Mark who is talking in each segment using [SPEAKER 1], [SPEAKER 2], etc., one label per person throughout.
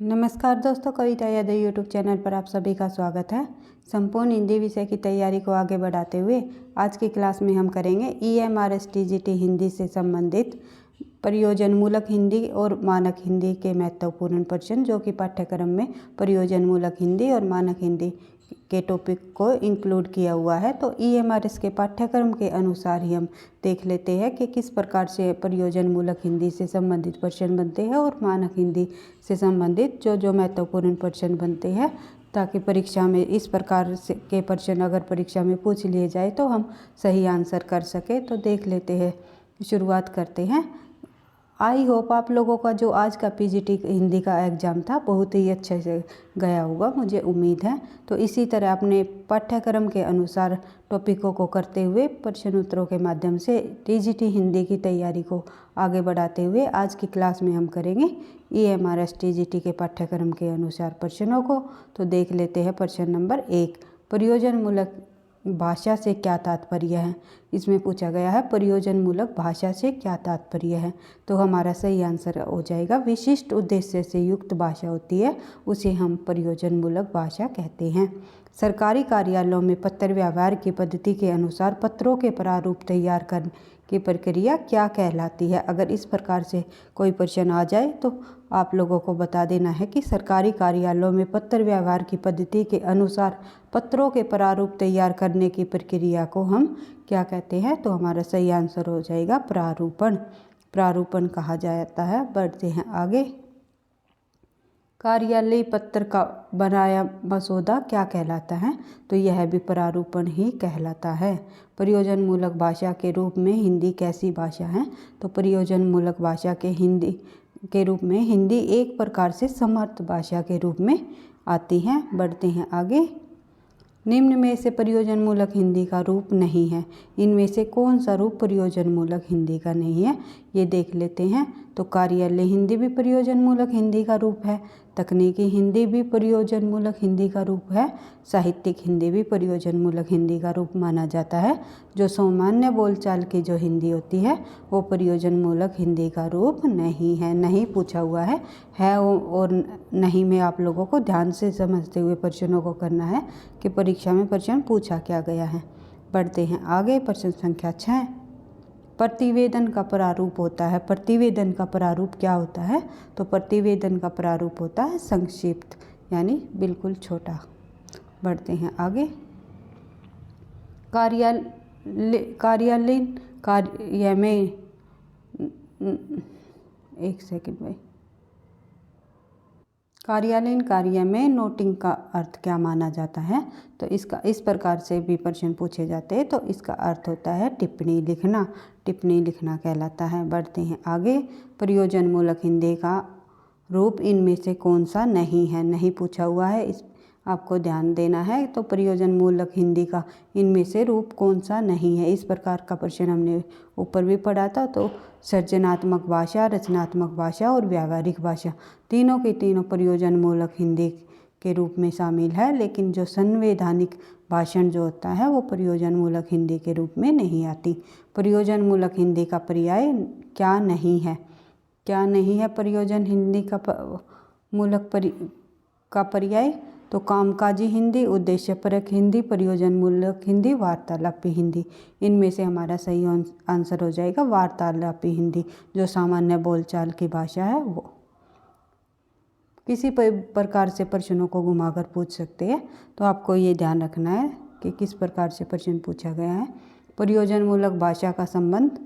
[SPEAKER 1] नमस्कार दोस्तों, कविता Yadav YouTube channel पर आप सभी का स्वागत है। संपूर्ण हिंदी विषय की तैयारी को आगे बढ़ाते हुए आज की क्लास में हम करेंगे EMRS-TGT हिंदी से संबंधित प्रयोजनमूलक हिंदी और मानक हिंदी के महत्वपूर्ण प्रश्न, जो कि पाठ्यक्रम में प्रयोजनमूलक हिंदी और मानक हिंदी के टॉपिक को इंक्लूड किया हुआ है। तो EMRS के पाठ्यक्रम के अनुसार ही हम देख लेते हैं कि किस प्रकार से प्रयोजनमूलक हिंदी से संबंधित प्रश्न बनते हैं और मानक हिंदी से संबंधित जो महत्वपूर्ण प्रश्न बनते हैं, ताकि परीक्षा में इस प्रकार से के प्रश्न अगर परीक्षा में पूछ लिए जाए तो हम सही आंसर कर सके। तो देख लेते हैं, शुरुआत करते हैं। आई होप आप लोगों का जो आज का PGT हिंदी का एग्ज़ाम था बहुत ही अच्छे से गया होगा, मुझे उम्मीद है। तो इसी तरह अपने पाठ्यक्रम के अनुसार टॉपिकों को करते हुए प्रश्न उत्तरों के माध्यम से TGT हिंदी की तैयारी को आगे बढ़ाते हुए आज की क्लास में हम करेंगे EMRS-TGT के पाठ्यक्रम के अनुसार प्रश्नों को। तो देख लेते हैं प्रश्न नंबर 1, प्रयोजनमूलक भाषा से क्या तात्पर्य है। इसमें पूछा गया है प्रयोजनमूलक भाषा से क्या तात्पर्य है। तो हमारा सही आंसर हो जाएगा विशिष्ट उद्देश्य से युक्त भाषा होती है, उसे हम प्रयोजनमूलक भाषा कहते हैं। सरकारी कार्यालयों में पत्र व्यवहार की पद्धति के अनुसार पत्रों के प्रारूप तैयार करने की प्रक्रिया क्या कहलाती है। अगर इस प्रकार से कोई प्रश्न आ जाए तो आप लोगों को बता देना है कि सरकारी कार्यालयों में पत्र व्यवहार की पद्धति के अनुसार पत्रों के प्रारूप तैयार करने की प्रक्रिया को हम क्या कहते हैं। तो हमारा सही आंसर हो जाएगा प्रारूपण। प्रारूपण कहा जाता है। बढ़ते हैं आगे। कार्यालय पत्र का बनाया मसौदा क्या कहलाता है। तो यह भी प्रारूपण ही कहलाता है। प्रयोजनमूलक भाषा के रूप में हिंदी कैसी भाषा है। तो प्रयोजनमूलक भाषा के रूप में हिंदी एक प्रकार से समर्थ भाषा के रूप में आती है। बढ़ते हैं आगे। निम्न में से प्रयोजनमूलक हिंदी का रूप नहीं है। इनमें से कौन सा रूप प्रयोजनमूलक हिंदी का नहीं है, ये देख लेते हैं। तो कार्यालय हिंदी भी प्रयोजनमूलक हिंदी का रूप है, तकनीकी हिंदी भी प्रयोजनमूलक हिंदी का रूप है, साहित्यिक हिंदी भी प्रयोजनमूलक हिंदी का रूप माना जाता है। जो सामान्य बोलचाल की जो हिंदी होती है वो प्रयोजनमूलक हिंदी का रूप नहीं है। नहीं पूछा हुआ है और नहीं में आप लोगों को ध्यान से समझते हुए प्रश्नों को करना है कि परीक्षा में प्रश्न पूछा क्या गया है। बढ़ते हैं आगे। प्रश्न संख्या 6, प्रतिवेदन का प्रारूप होता है। प्रतिवेदन का प्रारूप क्या होता है। तो प्रतिवेदन का प्रारूप होता है संक्षिप्त, यानी बिल्कुल छोटा। बढ़ते हैं आगे। कार्यालयीन कार्य में एक सेकंड भाई। कार्यालयीन कार्य में नोटिंग का अर्थ क्या माना जाता है। तो इसका इस प्रकार से भी प्रश्न पूछे जाते हैं। तो इसका अर्थ होता है टिप्पणी लिखना। टिप्पणी लिखना कहलाता है। बढ़ते हैं आगे। प्रयोजनमूलक हिंदी का रूप इनमें से कौन सा नहीं है। नहीं पूछा हुआ है, इस आपको ध्यान देना है। तो प्रयोजनमूलक हिंदी का इनमें से रूप कौन सा नहीं है। इस प्रकार का प्रश्न हमने ऊपर भी पढ़ा था। तो सृजनात्मक भाषा, रचनात्मक भाषा और व्यावहारिक भाषा तीनों की तीनों प्रयोजनमूलक हिंदी के रूप में शामिल है, लेकिन जो संवैधानिक भाषण जो होता है वो प्रयोजनमूलक हिंदी के रूप में नहीं आती। प्रयोजनमूलक हिंदी का पर्याय क्या नहीं है। क्या नहीं है प्रयोजन हिंदी का का पर्याय। तो कामकाजी हिंदी, उद्देश्यपरक हिंदी, प्रयोजनमूलक हिंदी, वार्तालापी हिंदी। इनमें से हमारा सही आंसर हो जाएगा वार्तालापी हिंदी, जो सामान्य बोलचाल की भाषा है वो। किसी प्रकार से प्रश्नों को घुमाकर पूछ सकते हैं। तो आपको ये ध्यान रखना है कि किस प्रकार से प्रश्न पूछा गया है। प्रयोजनमूलक भाषा का संबंध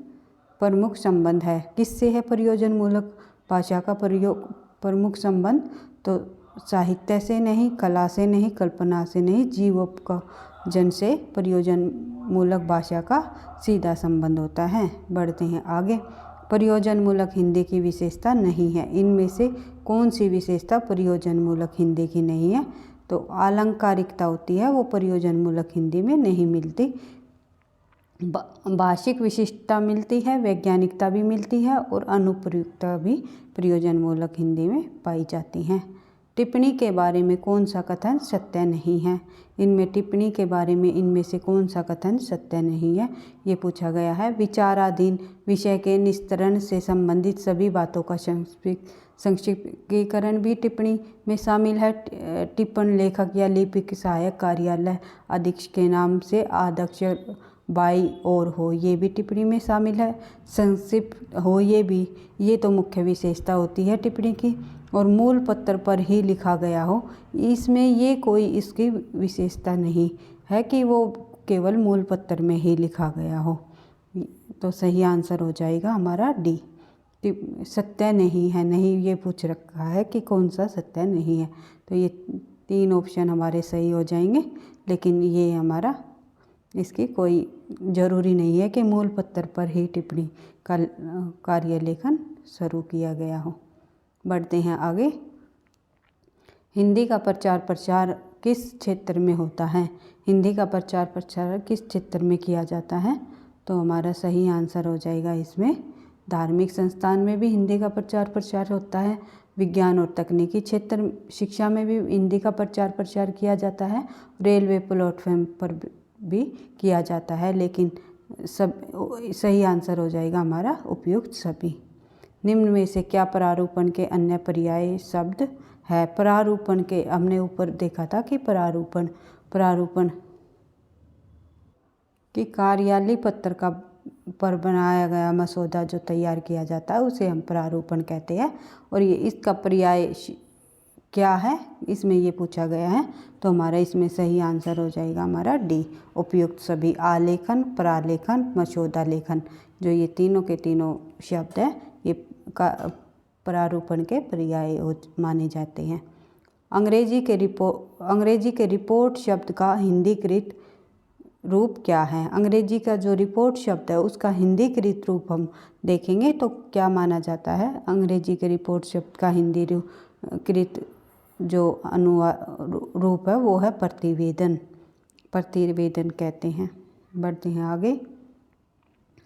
[SPEAKER 1] प्रमुख संबंध है। किससे है प्रयोजनमूलक भाषा का प्रमुख संबंध। तो साहित्य से नहीं, कला से नहीं, कल्पना से नहीं, जीवोपजन से प्रयोजनमूलक भाषा का सीधा संबंध होता है। बढ़ते हैं आगे। प्रयोजनमूलक हिंदी की विशेषता नहीं है। इनमें से कौन सी विशेषता प्रयोजनमूलक हिंदी की नहीं है। तो आलंकारिकता होती है, वो प्रयोजनमूलक हिंदी में नहीं मिलती। भाषिक विशिष्टता मिलती है, वैज्ञानिकता भी मिलती है और अनुप्रयुक्तता भी प्रयोजनमूलक हिंदी में पाई जाती हैं। टिप्पणी के बारे में कौन सा कथन सत्य नहीं है। इनमें टिप्पणी के बारे में इनमें से कौन सा कथन सत्य नहीं है, ये पूछा गया है। विचाराधीन विषय के निस्तारण से संबंधित सभी बातों का संक्षिप्तीकरण भी टिप्पणी में शामिल है। टिप्पण लेखक या लिपिक सहायक कार्यालय अधीक्षक के नाम से अध्यक्ष बाई और हो, ये भी टिप्पणी में शामिल है। संक्षिप्त हो, ये तो मुख्य विशेषता होती है टिप्पणी की। और मूल पत्र पर ही लिखा गया हो, इसमें ये कोई इसकी विशेषता नहीं है कि वो केवल मूल पत्र में ही लिखा गया हो। तो सही आंसर हो जाएगा हमारा डी। सत्य नहीं है, नहीं ये पूछ रखा है कि कौन सा सत्य नहीं है, तो ये 3 ऑप्शन हमारे सही हो जाएंगे। लेकिन ये हमारा इसकी कोई ज़रूरी नहीं है कि मूल पत्र पर ही टिप्पणी का कार्य लेखन शुरू किया गया हो। बढ़ते हैं आगे। हिंदी का प्रचार प्रसार किस क्षेत्र में होता है। हिंदी का प्रचार प्रसार किस क्षेत्र में किया जाता है, तो हमारा सही आंसर हो जाएगा इसमें धार्मिक संस्थान में भी हिंदी का प्रचार प्रसार होता है। विज्ञान और तकनीकी क्षेत्र शिक्षा में भी हिंदी का प्रचार प्रसार किया जाता है। रेलवे प्लेटफॉर्म पर भी किया जाता है। लेकिन सब सही आंसर हो जाएगा हमारा उपयुक्त सभी। निम्न में से क्या प्रारूपण के अन्य पर्याय शब्द है। प्रारूपण के हमने ऊपर देखा था कि प्रारूपण कि कार्यालय पत्र का पर बनाया गया मसौदा जो तैयार किया जाता है उसे हम प्रारूपण कहते हैं। और ये इसका पर्याय क्या है, इसमें ये पूछा गया है, तो हमारा इसमें सही आंसर हो जाएगा हमारा डी, उपयुक्त सभी। आलेखन, प्रालेखन, मसौदा लेखन, जो ये तीनों के तीनों शब्द हैं, ये प्रारूपण के पर्याय माने जाते हैं। अंग्रेजी के रिपोर्ट शब्द का हिंदीकृत रूप क्या है। अंग्रेजी का जो रिपोर्ट शब्द है उसका हिंदीकृत रूप हम देखेंगे तो क्या माना जाता है। अंग्रेजी के रिपोर्ट शब्द का हिंदीकृत जो रूप है वो है प्रतिवेदन कहते हैं। बढ़ते हैं आगे।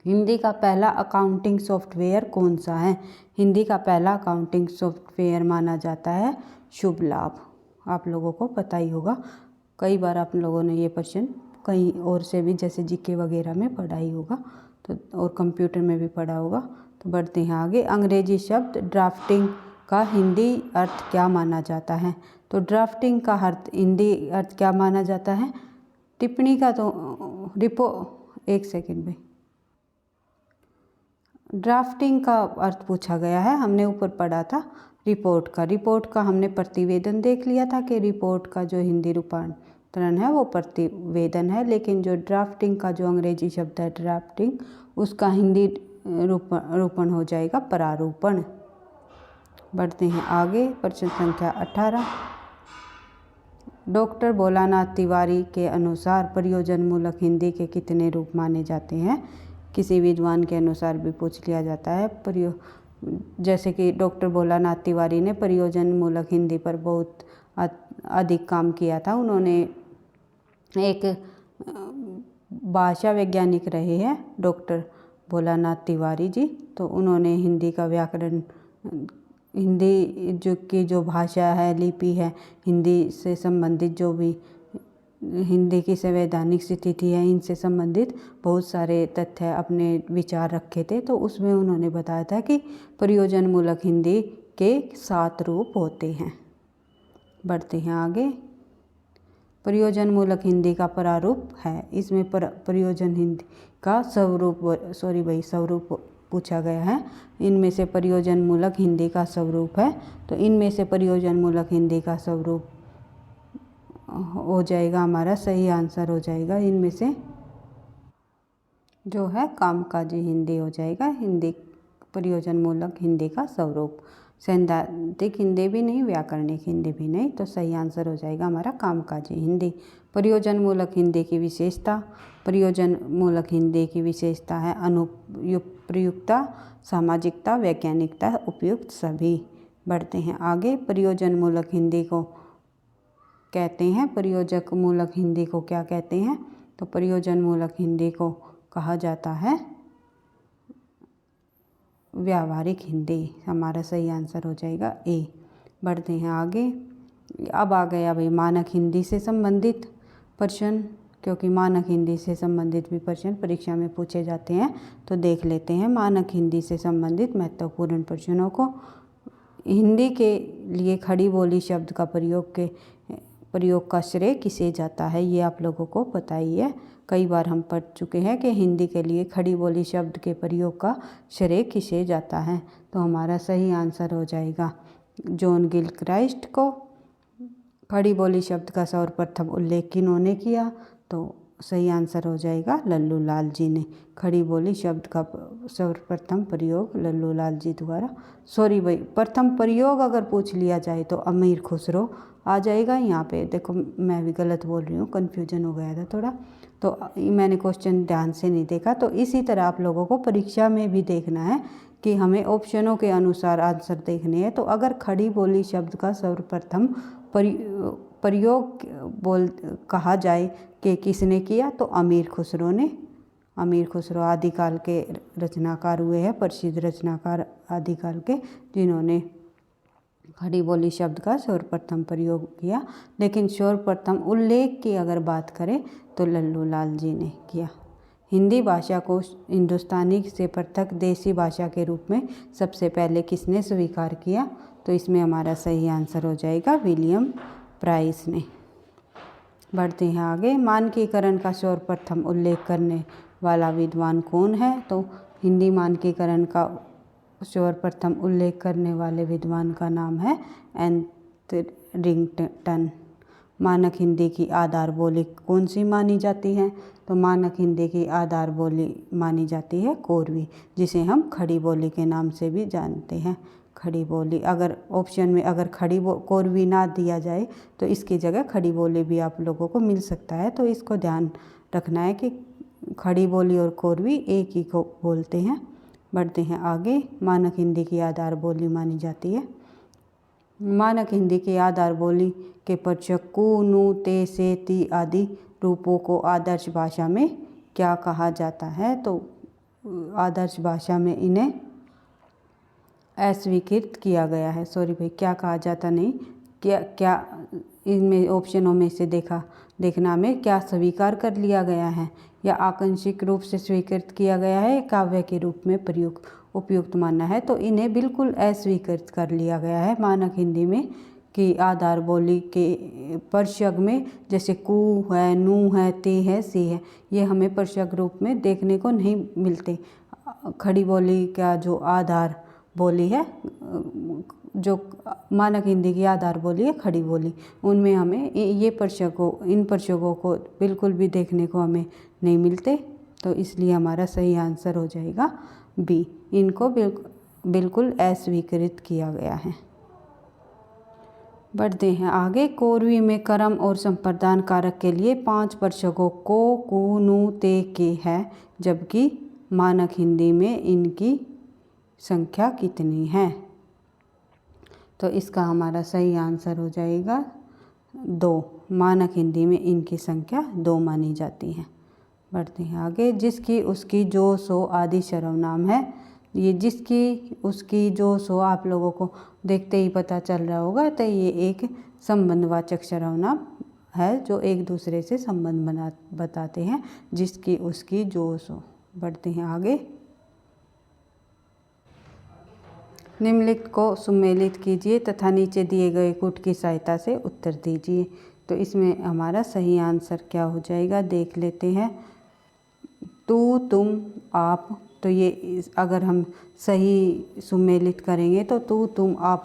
[SPEAKER 1] हिंदी का पहला अकाउंटिंग सॉफ्टवेयर कौन सा है। हिंदी का पहला अकाउंटिंग सॉफ्टवेयर माना जाता है शुभ लाभ। आप लोगों को पता ही होगा, कई बार आप लोगों ने ये प्रश्न कहीं और से भी जैसे जीके वगैरह में पढ़ा ही होगा, तो और कंप्यूटर में भी पढ़ा होगा। तो बढ़ते हैं आगे। अंग्रेजी शब्द ड्राफ्टिंग का हिंदी अर्थ क्या माना जाता है। तो ड्राफ्टिंग का हिंदी अर्थ क्या माना जाता है। टिप्पणी का तो एक सेकेंड में ड्राफ्टिंग का अर्थ पूछा गया है। हमने ऊपर पढ़ा था रिपोर्ट का हमने प्रतिवेदन देख लिया था कि रिपोर्ट का जो हिंदी रूपांतरण है वो प्रतिवेदन है। लेकिन जो ड्राफ्टिंग का जो अंग्रेजी शब्द है ड्राफ्टिंग, उसका हिंदी रूपण हो जाएगा प्रारूपण। बढ़ते हैं आगे। प्रश्न संख्या 18। डॉक्टर भोलानाथ तिवारी के अनुसार प्रयोजन मूलक हिंदी के कितने रूप माने जाते हैं। किसी विद्वान के अनुसार भी पूछ लिया जाता है। जैसे कि डॉक्टर भोलानाथ तिवारी ने प्रयोजन मूलक हिंदी पर बहुत अधिक काम किया था। उन्होंने एक भाषा वैज्ञानिक रहे हैं डॉक्टर भोलानाथ तिवारी जी। तो उन्होंने हिंदी का व्याकरण, हिंदी जो भाषा है, लिपि है, हिंदी से संबंधित जो भी हिंदी की संवैधानिक स्थिति है, इनसे संबंधित बहुत सारे तथ्य अपने विचार रखे थे। तो उसमें उन्होंने बताया था कि प्रयोजन मूलक हिंदी के 7 रूप होते हैं। बढ़ते हैं आगे। प्रयोजन मूलक हिंदी का प्रारूप है। इसमें प्रयोजन हिंदी का स्वरूप पूछा गया है। इनमें से प्रयोजन मूलक हिंदी का स्वरूप है, तो इनमें से प्रयोजन मूलक हिंदी का स्वरूप हो जाएगा हमारा सही आंसर हो जाएगा। इनमें से जो है कामकाजी हिंदी हो जाएगा हिंदी प्रयोजन मूलक हिंदी का स्वरूप। सैद्धांतिक हिंदी भी नहीं, व्याकरणिक हिंदी भी नहीं, तो सही आंसर हो जाएगा हमारा कामकाजी हिंदी। प्रयोजन मूलक हिंदी की विशेषता। प्रयोजन मूलक हिंदी की विशेषता है अनुप्रयुक्तता, सामाजिकता, वैज्ञानिकता, उपयुक्त सभी। बढ़ते हैं आगे। प्रयोजन मूलक हिंदी को कहते हैं, प्रयोजक मूलक हिंदी को क्या कहते हैं। तो प्रयोजन मूलक हिंदी को कहा जाता है व्यावहारिक हिंदी। हमारा सही आंसर हो जाएगा ए। बढ़ते हैं आगे। अब आ गया भाई मानक हिंदी से संबंधित प्रश्न, क्योंकि मानक हिंदी से संबंधित भी प्रश्न परीक्षा में पूछे जाते हैं। तो देख लेते हैं मानक हिंदी से संबंधित महत्वपूर्ण प्रश्नों को। हिंदी के लिए खड़ी बोली शब्द का प्रयोग का श्रेय किसे जाता है, ये आप लोगों को पता ही है, कई बार हम पढ़ चुके हैं कि हिंदी के लिए खड़ी बोली शब्द के प्रयोग का श्रेय किसे जाता है। तो हमारा सही आंसर हो जाएगा जॉन गिलक्राइस्ट को। खड़ी बोली शब्द का सर्वप्रथम उल्लेख किन्होंने किया, तो सही आंसर हो जाएगा लल्लू लाल जी ने। खड़ी बोली शब्द का सर्वप्रथम प्रयोग लल्लू लाल जी द्वारा, सॉरी भाई, प्रथम प्रयोग अगर पूछ लिया जाए तो अमीर खुसरो आ जाएगा। यहाँ पे देखो मैं भी गलत बोल रही हूँ, कन्फ्यूजन हो गया था थोड़ा, तो मैंने क्वेश्चन ध्यान से नहीं देखा। तो इसी तरह आप लोगों को परीक्षा में भी देखना है कि हमें ऑप्शनों के अनुसार आंसर देखने हैं। तो अगर खड़ी बोली शब्द का सर्वप्रथम प्रयोग कहा जाए कि किसने किया, तो अमीर खुसरो ने। अमीर खुसरो आदिकाल के रचनाकार हुए हैं, प्रसिद्ध रचनाकार आदिकाल के, जिन्होंने खड़ी बोली शब्द का सर्वप्रथम प्रयोग किया। लेकिन सर्वप्रथम उल्लेख की अगर बात करें तो लल्लू लाल जी ने किया। हिंदी भाषा को हिंदुस्तानी से पृथक देसी भाषा के रूप में सबसे पहले किसने स्वीकार किया, तो इसमें हमारा सही आंसर हो जाएगा विलियम प्राइस ने। बढ़ते हैं आगे। मानकीकरण का सर्वप्रथम उल्लेख करने वाला विद्वान कौन है, तो हिंदी मानकीकरण का सर्वप्रथम उल्लेख करने वाले विद्वान का नाम है एंथरिंगटन। मानक हिंदी की आधार बोली कौन सी मानी जाती है, तो मानक हिंदी की आधार बोली मानी जाती है कोरवी, जिसे हम खड़ी बोली के नाम से भी जानते हैं। खड़ी बोली, अगर ऑप्शन में अगर कोरवी ना दिया जाए तो इसकी जगह खड़ी बोली भी आप लोगों को मिल सकता है। तो इसको ध्यान रखना है कि खड़ी बोली और कोरवी एक ही को बोलते हैं। बढ़ते हैं आगे। मानक हिंदी की आधार बोली मानी जाती है। मानक हिंदी की आधार बोली के पक्षक कु, नु, ते, से, ती आदि रूपों को आदर्श भाषा में क्या कहा जाता है, तो आदर्श भाषा में इन्हें अस्वीकृत किया गया है। सॉरी भाई, क्या कहा जाता नहीं, क्या इनमें ऑप्शनों में से देखना में क्या स्वीकार कर लिया गया है या आंशिक रूप से स्वीकृत किया गया है, काव्य के रूप में उपयुक्त मानना है, तो इन्हें बिल्कुल अस्वीकृत कर लिया गया है। मानक हिंदी में की आधार बोली के पर्शग में जैसे कु है, नु है, ते है, से है, ये हमें पर्शग रूप में देखने को नहीं मिलते। खड़ी बोली का जो आधार बोली है, जो मानक हिंदी की आधार बोली है खड़ी बोली, उनमें हमें इन पर्शगों को बिल्कुल भी देखने को हमें नहीं मिलते। तो इसलिए हमारा सही आंसर हो जाएगा बी, इनको बिल्कुल अस्वीकृत किया गया है। बढ़ते हैं आगे। कोरवी में कर्म और संप्रदान कारक के लिए 5 पर्शगों को, कु, नु, ते, के है, जबकि मानक हिंदी में इनकी संख्या कितनी है, तो इसका हमारा सही आंसर हो जाएगा 2। मानक हिंदी में इनकी संख्या 2 मानी जाती है। बढ़ते हैं आगे। जिसकी, उसकी, जो, सो आदि सर्वनाम है। ये जिसकी, उसकी, जो, सो आप लोगों को देखते ही पता चल रहा होगा, तो ये एक संबंधवाचक सर्वनाम है जो एक दूसरे से संबंध बताते हैं। जिसकी, उसकी, जो, सो। बढ़ते हैं आगे। निम्नलिखित को सुमेलित कीजिए तथा नीचे दिए गए कूट की सहायता से उत्तर दीजिए। तो इसमें हमारा सही आंसर क्या हो जाएगा, देख लेते हैं। तू, तुम, आप, तो ये अगर हम सही सुमेलित करेंगे तो तू, तुम, आप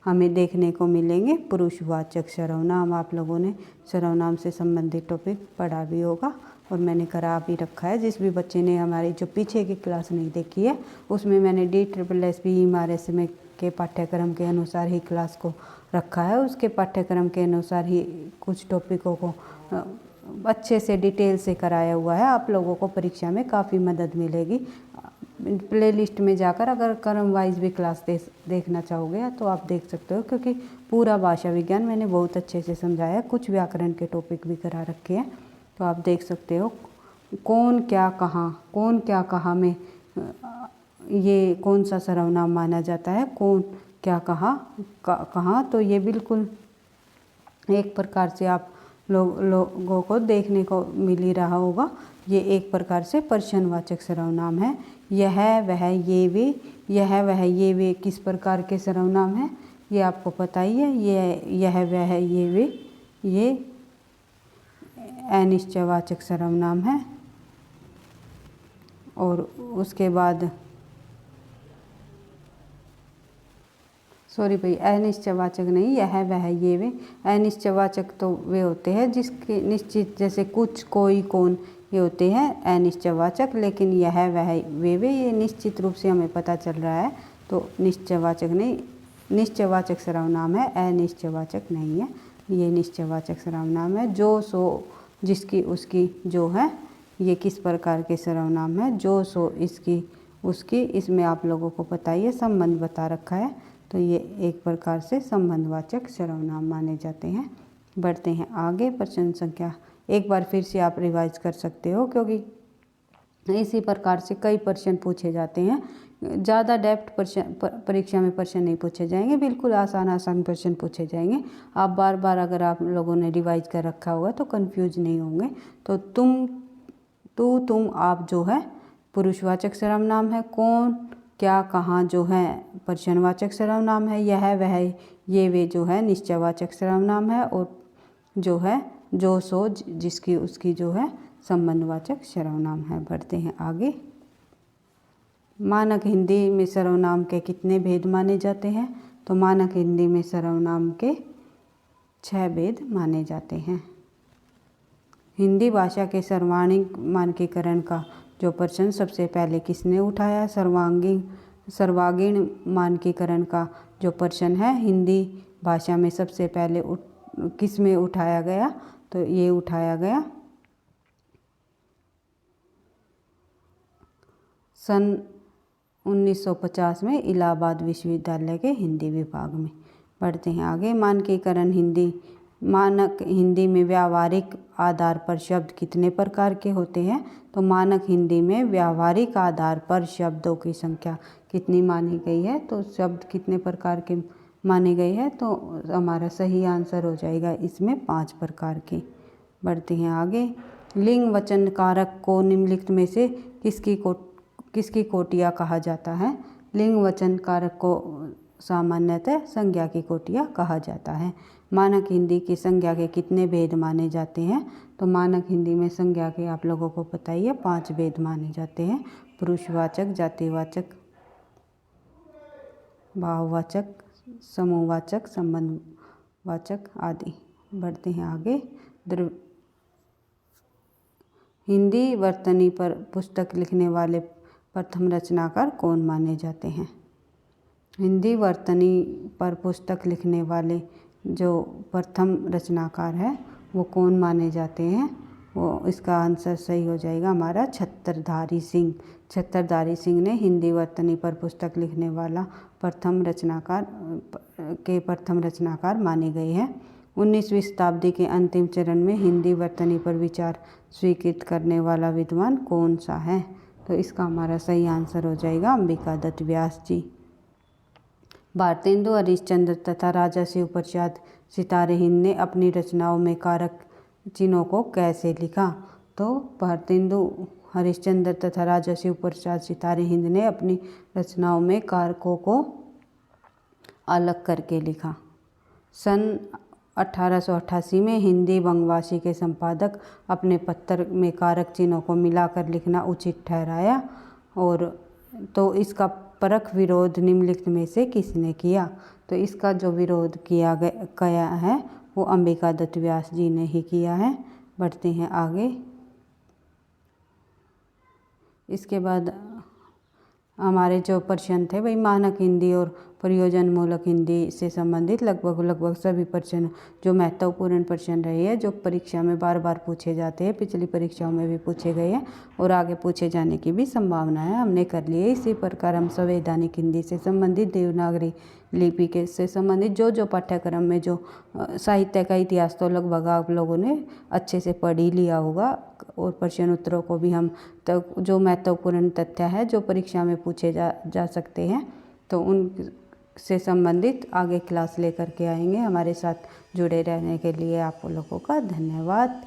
[SPEAKER 1] हमें देखने को मिलेंगे पुरुषवाचक सर्वनाम। आप लोगों ने सर्वनाम से संबंधित टॉपिक पढ़ा भी होगा और मैंने करा भी रखा है। जिस भी बच्चे ने हमारी जो पीछे की क्लास नहीं देखी है, उसमें मैंने DSSB MRSM के पाठ्यक्रम के अनुसार ही क्लास को रखा है। उसके पाठ्यक्रम के अनुसार ही कुछ टॉपिकों को अच्छे से डिटेल से कराया हुआ है। आप लोगों को परीक्षा में काफ़ी मदद मिलेगी। प्लेलिस्ट में जाकर अगर क्रम वाइज भी क्लास देखना चाहोगे तो आप देख सकते हो, क्योंकि पूरा भाषा विज्ञान मैंने बहुत अच्छे से समझाया। कुछ व्याकरण के टॉपिक भी करा रखे हैं, तो आप देख सकते हो। कौन क्या कहाँ में ये कौन सा सर्वनाम माना जाता है, कौन क्या कहाँ, तो ये बिल्कुल एक प्रकार से आप लोगों को देखने को मिल ही रहा होगा। ये एक प्रकार से पर्यायवाचक सर्वनाम है। यह वह ये वे, यह वह ये वे किस प्रकार के सर्वनाम है ये आपको पता ही है। यह वह ये वे ये अनिश्चयवाचक सर्वनाम है। और उसके बाद भाई अनिश्चयवाचक नहीं, यह वह ये वे। अनिश्चयवाचक तो वे होते हैं जिसके निश्चित, जैसे कुछ कोई कौन, ये होते हैं अनिश्चयवाचक। लेकिन यह वह वे ये निश्चित रूप से हमें पता चल रहा है, तो निश्चयवाचक नहीं, निश्चयवाचक सर्वनाम है, अनिश्चयवाचक नहीं है। ये निश्चयवाचक सर्वनाम है। जो सो जिसकी उसकी जो है, ये किस प्रकार के सर्वनाम है। जो सो इसकी उसकी, इसमें आप लोगों को पता ही है, संबंध बता रखा है, तो ये एक प्रकार से संबंधवाचक सर्वनाम माने जाते हैं। बढ़ते हैं आगे। प्रश्न संख्या, एक बार फिर से आप रिवाइज कर सकते हो, क्योंकि इसी प्रकार से कई प्रश्न पूछे जाते हैं। ज़्यादा डेप्थ परीक्षा में प्रश्न नहीं पूछे जाएंगे, बिल्कुल आसान प्रश्न पूछे जाएंगे। आप बार बार अगर आप लोगों ने रिवाइज कर रखा होगा तो कंफ्यूज नहीं होंगे। तो तुम आप जो है पुरुषवाचक सर्वनाम है। कौन क्या कहाँ जो है पर्यायवाचक सर्वनाम है। यह वह ये वे जो है निश्चयवाचक सर्वनाम है। और जो है जो सो जिसकी उसकी जो है संबंधवाचक सर्वनाम है। बढ़ते हैं आगे। मानक हिंदी में सर्वनाम के कितने भेद माने जाते हैं। तो मानक हिंदी में सर्वनाम के 6 भेद माने जाते हैं। हिंदी भाषा के सर्वांगीण मानकीकरण का जो प्रश्न सबसे पहले किसने उठाया। सर्वांगीण मानकीकरण का जो प्रश्न है हिंदी भाषा में सबसे पहले किस में उठाया गया। तो ये उठाया गया सन 1950 में इलाहाबाद विश्वविद्यालय के हिंदी विभाग में। बढ़ते हैं आगे। मानकीकरण हिंदी, मानक हिंदी में व्यावहारिक आधार पर शब्द कितने प्रकार के होते हैं। तो मानक हिंदी में व्यावहारिक आधार पर शब्दों की संख्या कितनी मानी गई है। तो शब्द कितने प्रकार के माने गए हैं, तो हमारा सही आंसर हो जाएगा इसमें 5 प्रकार के। बढ़ते हैं आगे। लिंग वचन कारक को निम्नलिखित में से किसकी कोटियाँ कहा जाता है। लिंग वचन कारक को सामान्यतः संज्ञा की कोटियाँ कहा जाता है। मानक हिंदी की संज्ञा के कितने भेद माने जाते हैं। तो मानक हिंदी में संज्ञा के आप लोगों को पता ही है 5 भेद माने जाते हैं। पुरुषवाचक, जातिवाचक, भाववाचक, समूहवाचक, संबंधवाचक आदि। बढ़ते हैं आगे। हिंदी वर्तनी पर पुस्तक लिखने वाले प्रथम रचनाकार कौन माने जाते हैं। हिंदी वर्तनी पर पुस्तक लिखने वाले जो प्रथम रचनाकार है वो कौन माने जाते हैं। वो इसका आंसर सही हो जाएगा हमारा छत्रधारी सिंह। छत्रधारी सिंह ने हिंदी वर्तनी पर पुस्तक लिखने वाला प्रथम रचनाकार माने गए हैं। 19वीं शताब्दी के अंतिम चरण में हिंदी वर्तनी पर विचार स्वीकृत करने वाला विद्वान कौन सा है। तो इसका हमारा सही आंसर हो जाएगा अंबिका दत्त व्यास जी। भारतेंदु हरिश्चंद्र तथा राजा शिव प्रसाद सितारे हिंद ने अपनी रचनाओं में कारक चिन्हों को कैसे लिखा। तो भारतेंदु हरिश्चंद्र तथा राजा शिव प्रसाद सितारे हिंद ने अपनी रचनाओं में कारकों को अलग करके लिखा। सन 1888 में हिंदी वंगवासी के संपादक अपने पत्र में कारक चिन्हों को मिलाकर लिखना उचित ठहराया। और तो इसका परख विरोध निम्नलिखित में से किसने किया। तो इसका जो विरोध किया गया है वो अंबिका दत्त व्यास जी ने ही किया है। बढ़ते हैं आगे। इसके बाद हमारे जो प्रश्न थे वही मानक हिंदी और प्रयोजन मूलक हिंदी से संबंधित लगभग सभी प्रश्न जो महत्वपूर्ण प्रश्न रहे हैं, जो परीक्षा में बार बार पूछे जाते हैं, पिछली परीक्षाओं में भी पूछे गए हैं और आगे पूछे जाने की भी संभावना है, हमने कर ली है। इसी प्रकार हम संवैधानिक हिंदी से संबंधित, देवनागरी लिपि के से संबंधित जो पाठ्यक्रम में जो साहित्य का इतिहास तो लगभग आप लोगों ने अच्छे से पढ़ ही लिया होगा। और प्रश्न उत्तरों को भी हम जो महत्वपूर्ण तथ्य है जो परीक्षा में पूछे जा सकते हैं तो उन से संबंधित आगे क्लास लेकर के आएंगे। हमारे साथ जुड़े रहने के लिए आप लोगों का धन्यवाद।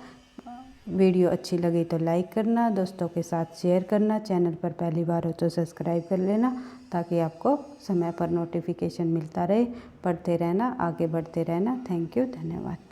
[SPEAKER 1] वीडियो अच्छी लगी तो लाइक करना, दोस्तों के साथ शेयर करना, चैनल पर पहली बार हो तो सब्सक्राइब कर लेना ताकि आपको समय पर नोटिफिकेशन मिलता रहे। पढ़ते रहना, आगे बढ़ते रहना। थैंक यू, धन्यवाद।